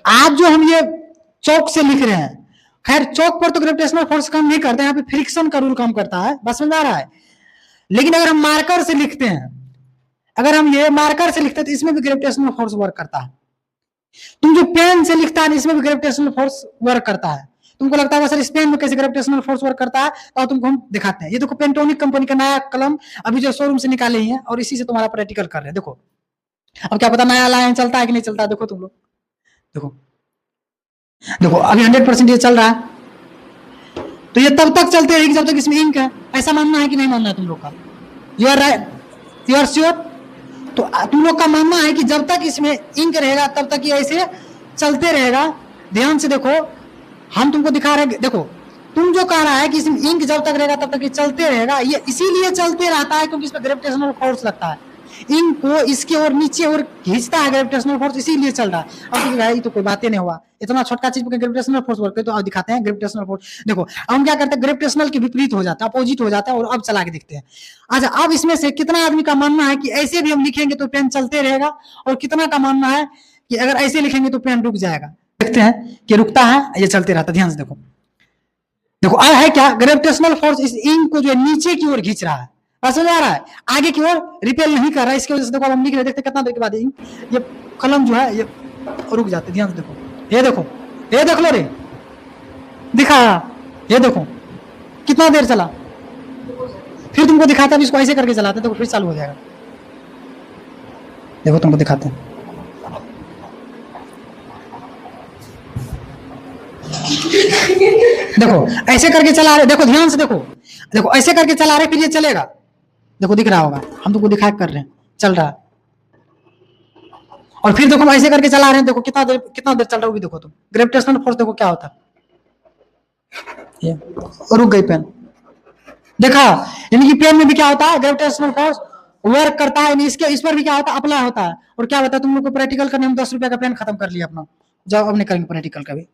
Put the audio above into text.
आज जो हम ये चौक से लिख रहे हैं, खैर चौक पर तो ग्रेविटेशनल फोर्स काम नहीं करता, यहाँ पे फ्रिक्शन का रूल काम करता है, बस समझ आ रहा है। लेकिन अगर हम मार्कर से लिखते हैं, अगर हम ये मार्कर से लिखते हैं तो इसमें भी ग्रेविटेशनल फोर्स वर्क करता है। तुम जो पेन से लिखता है इसमें भी ग्रेविटेशनल फोर्स वर्क करता है। तुमको लगता है सर इस पेन में कैसे ग्रेविटेशनल फोर्स वर्क करता है, तो तुमको हम दिखाते हैं। ये देखो पेंटोनिक कंपनी का नया कलम अभी जो शोरूम से निकाले ही है और इसी से तुम्हारा प्रैक्टिकल कर रहे हैं। देखो अब क्या पता नया लाइन चलता है कि नहीं चलता है। देखो तुम लोग देखो देखो अभी 100% ये चल रहा है, तो ये तब तक चलते रहेगी जब तक इसमें इंक है। ऐसा मानना है कि नहीं मानना है तुम लोग का? You are right, you are sure? तो तुम लोग का मानना है कि जब तक इसमें इंक रहेगा तब तक ये ऐसे चलते रहेगा। ध्यान से देखो, हम तुमको दिखा रहे हैं। देखो तुम जो कह रहा है कि इसमें इंक जब तक रहेगा तब तक ये चलते रहेगा, ये इसीलिए चलते रहता है क्योंकि इसमें ग्रेविटेशनल फोर्स लगता है। इंक को इसके और नीचे और खींचता है ग्रेविटेशनल फोर्स, इसीलिए चल रहा है। अब भाई तो कोई बातें नहीं हुआ, इतना छोटा चीज पर ग्रेविटेशनल फोर्स वर्क है। तो अब दिखाते हैं ग्रेविटेशनल फोर्स। देखो अब हम क्या करते हैं, ग्रेविटेशनल के विपरीत हो जाता है, अपोजिट हो जाता है। और अब चला के देखते हैं। अच्छा अब इसमें से कितना आदमी का मानना है कि ऐसे भी हम लिखेंगे तो पेन चलते रहेगा, और कितना का मानना है कि अगर ऐसे लिखेंगे तो पेन रुक जाएगा? देखते हैं कि रुकता है, ये चलते रहता है। ध्यान से देखो, देखो अब है क्या, ग्रेविटेशनल फोर्स इस इंक को जो है नीचे की ओर खींच रहा है, समझ आ रहा है, आगे की ओर रिपेल नहीं कर रहा है। इसकी वजह से देखो हम लिख रहे, देखते कितना देर के बाद ये कलम जो है ये रुक जाते। ध्यान से देखो, ये देखो, ये देख लो रे, दिखा, ये देखो कितना देर चला। फिर तुमको दिखाता है, इसको ऐसे करके चलाते देखो, फिर चालू हो जाएगा। देखो तुमको दिखाते हैं, देखो ऐसे करके चला रहे, देखो ध्यान से देखो, देखो ऐसे करके चला रहे फिर ये चलेगा। देखो दिख रहा होगा, हम तुमको दिखा कर रहे हैं, चल रहा है। और फिर देखो ऐसे करके चला रहे हैं, देखो कितना देर चल रहा है। देखो तुम ग्रेविटेशनल फोर्स देखो क्या होता है, ये रुक गई पेन। देखा, यानी कि पेन में भी क्या होता है, ग्रेविटेशनल फोर्स वर्क करता है। इसके इस पर भी क्या होता है, अप्लाई होता है। और क्या होता है, तुम लोग को प्रैक्टिकल करने में 10 रुपए का पेन खत्म कर लिया अपना। जाओ अब नहीं करेंगे प्रैक्टिकल का भी।